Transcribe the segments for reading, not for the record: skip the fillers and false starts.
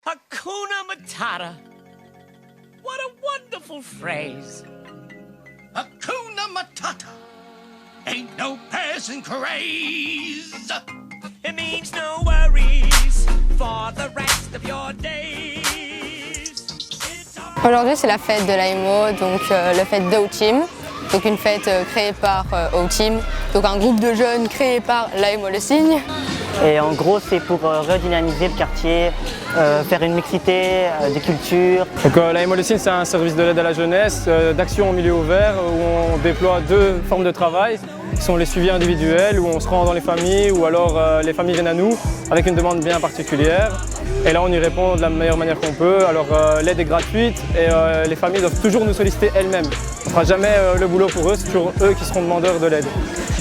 Hakuna Matata. What a wonderful phrase. Hakuna Matata. Ain't no passing craze. It means no worries for the rest of your days. Aujourd'hui, c'est la fête de l'AMO, donc la fête d'O-Team. Donc une fête créée par O-Team, donc un groupe de jeunes créé par l'AMO Le Cygne. Et en gros, c'est pour redynamiser le quartier, faire une mixité de culture. L'AMO Le Cygne, c'est un service de l'aide à la jeunesse, d'action en milieu ouvert, où on déploie deux formes de travail. Ce sont les suivis individuels, où on se rend dans les familles, ou alors les familles viennent à nous avec une demande bien particulière. Et là, on y répond de la meilleure manière qu'on peut. Alors l'aide est gratuite et les familles doivent toujours nous solliciter elles-mêmes. On ne fera jamais le boulot pour eux, c'est toujours eux qui seront demandeurs de l'aide.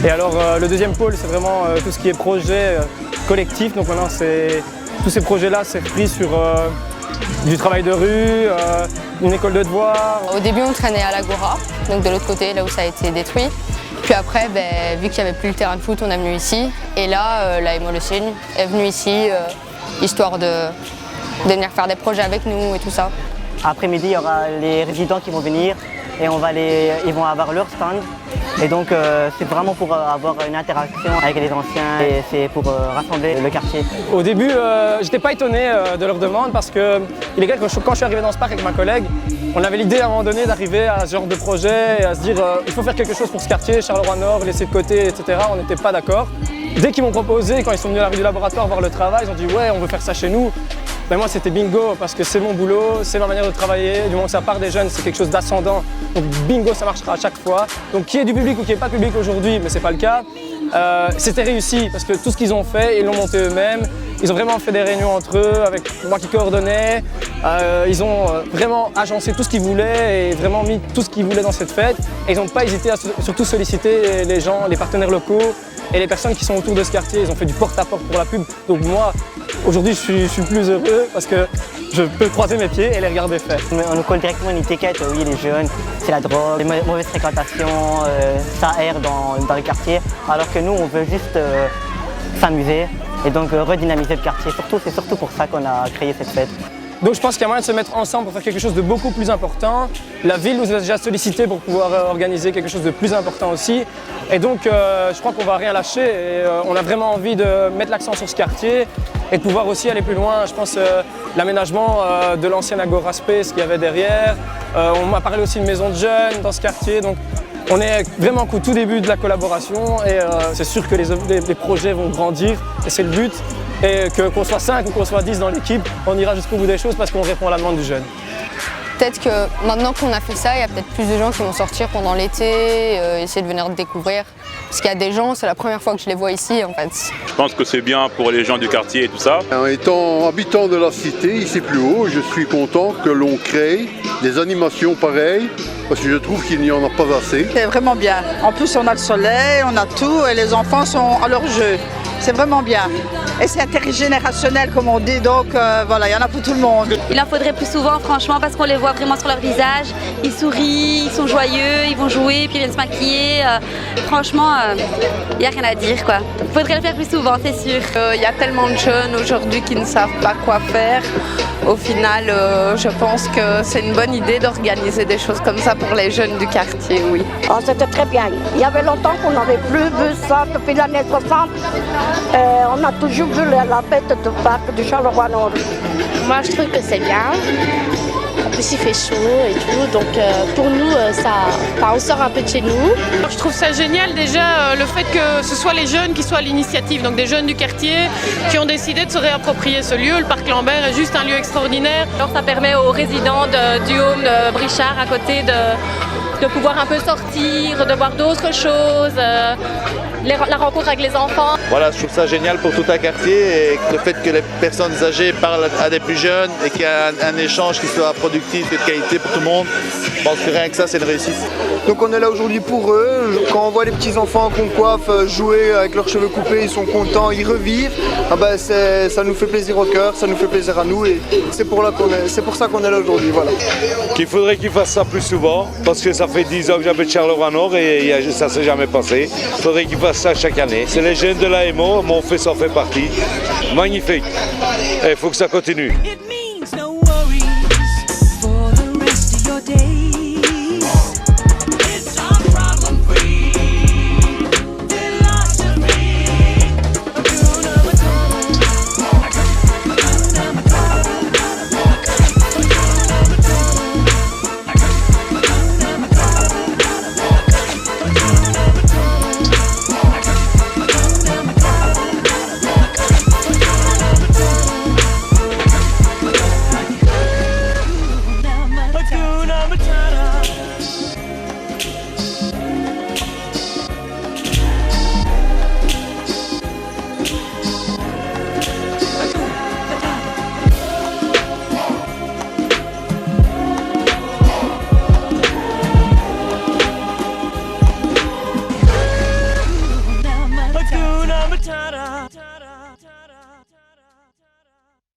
Et alors le deuxième pôle, c'est vraiment tout ce qui est projet collectif. Donc maintenant, tous ces projets-là, c'est repris sur du travail de rue, une école de devoirs. Au début, on traînait à l'Agora, donc de l'autre côté, là où ça a été détruit. Puis après, vu qu'il n'y avait plus le terrain de foot, on est venu ici. Et là, l'AMO Le Cygne est venu ici, histoire de venir faire des projets avec nous et tout ça. Après-midi, il y aura les résidents qui vont venir et ils vont avoir leur stand. Et donc, c'est vraiment pour avoir une interaction avec les anciens et c'est pour rassembler le quartier. Au début, j'étais pas étonné de leur demande parce que quand je suis arrivé dans ce parc avec ma collègue, on avait l'idée à un moment donné d'arriver à ce genre de projet et à se dire il faut faire quelque chose pour ce quartier, Charleroi-Nord, laisser de côté, etc. On n'était pas d'accord. Dès qu'ils m'ont proposé, quand ils sont venus à la rue du laboratoire voir le travail, ils ont dit ouais, on veut faire ça chez nous. Ben moi c'était bingo parce que c'est mon boulot, c'est ma manière de travailler, du moment que ça part des jeunes c'est quelque chose d'ascendant, donc bingo ça marchera à chaque fois. Donc qu'il y ait du public ou qu'il n'y ait pas de public aujourd'hui, mais c'est pas le cas, c'était réussi parce que tout ce qu'ils ont fait, ils l'ont monté eux-mêmes, ils ont vraiment fait des réunions entre eux avec moi qui coordonnais, ils ont vraiment agencé tout ce qu'ils voulaient et vraiment mis tout ce qu'ils voulaient dans cette fête et ils n'ont pas hésité à surtout solliciter les gens, les partenaires locaux et les personnes qui sont autour de ce quartier, ils ont fait du porte-à-porte pour la pub, donc moi aujourd'hui, je suis plus heureux parce que je peux croiser mes pieds et les regarder faire. On nous colle directement une étiquette, oui, les jeunes, c'est la drogue, les mauvaises fréquentations, ça erre dans le quartier, alors que nous, on veut juste s'amuser et donc redynamiser le quartier. C'est surtout pour ça qu'on a créé cette fête. Donc je pense qu'il y a moyen de se mettre ensemble pour faire quelque chose de beaucoup plus important. La ville nous a déjà sollicité pour pouvoir organiser quelque chose de plus important aussi. Et donc je crois qu'on ne va rien lâcher et on a vraiment envie de mettre l'accent sur ce quartier et de pouvoir aussi aller plus loin. Je pense l'aménagement de l'ancienne Agora Space qu'il y avait derrière. On m'a parlé aussi de maison de jeunes dans ce quartier. Donc on est vraiment qu'au tout début de la collaboration et c'est sûr que les projets vont grandir et c'est le but. Et qu'on soit 5 ou qu'on soit 10 dans l'équipe, on ira jusqu'au bout des choses parce qu'on répond à la demande du jeune. Peut-être que maintenant qu'on a fait ça, il y a peut-être plus de gens qui vont sortir pendant l'été, essayer de venir découvrir. Parce qu'il y a des gens, c'est la première fois que je les vois ici en fait. Je pense que c'est bien pour les gens du quartier et tout ça. En étant habitant de la cité, ici plus haut, je suis content que l'on crée des animations pareilles parce que je trouve qu'il n'y en a pas assez. C'est vraiment bien. En plus, on a le soleil, on a tout et les enfants sont à leur jeu. C'est vraiment bien. Et c'est intergénérationnel comme on dit, donc voilà, il y en a pour tout le monde. Il en faudrait plus souvent franchement parce qu'on les voit vraiment sur leur visage. Ils sourient, ils sont joyeux, ils vont jouer, puis ils viennent se maquiller. Franchement, il n'y a rien à dire quoi. Il faudrait le faire plus souvent, c'est sûr. Il y a tellement de jeunes aujourd'hui qui ne savent pas quoi faire. Au final, je pense que c'est une bonne idée d'organiser des choses comme ça pour les jeunes du quartier, oui. Oh, c'était très bien. Il y avait longtemps qu'on n'avait plus vu ça depuis l'année 60. On a toujours vu la fête de parc du Charleroi-Nord. Moi, je trouve que c'est bien. En plus, il fait chaud et tout, donc pour nous, on sort un peu de chez nous. Je trouve ça génial déjà le fait que ce soit les jeunes qui soient à l'initiative, donc des jeunes du quartier qui ont décidé de se réapproprier ce lieu. Le parc Lambert est juste un lieu extraordinaire. Alors ça permet aux résidents du home de Brichard à côté de pouvoir un peu sortir, de voir d'autres choses, la rencontre avec les enfants. Voilà, je trouve ça génial pour tout un quartier et le fait que les personnes âgées parlent à des plus jeunes et qu'il y a un échange qui soit productif et de qualité pour tout le monde. Je pense que rien que ça, c'est une réussite. Donc on est là aujourd'hui pour eux. Quand on voit les petits enfants qu'on coiffe jouer avec leurs cheveux coupés, ils sont contents, ils revivent. Ça nous fait plaisir au cœur, ça nous fait plaisir à nous et c'est pour ça qu'on est là aujourd'hui. Voilà. Qu'il faudrait qu'ils fassent ça plus souvent parce que ça fait 10 ans que j'habite Charleroi-Nord et ça ne s'est jamais passé. Il faudrait qu'ils fassent ça chaque année. C'est les jeunes de l'AMO, mon fils en fait partie. Magnifique. Et il faut que ça continue. It means day.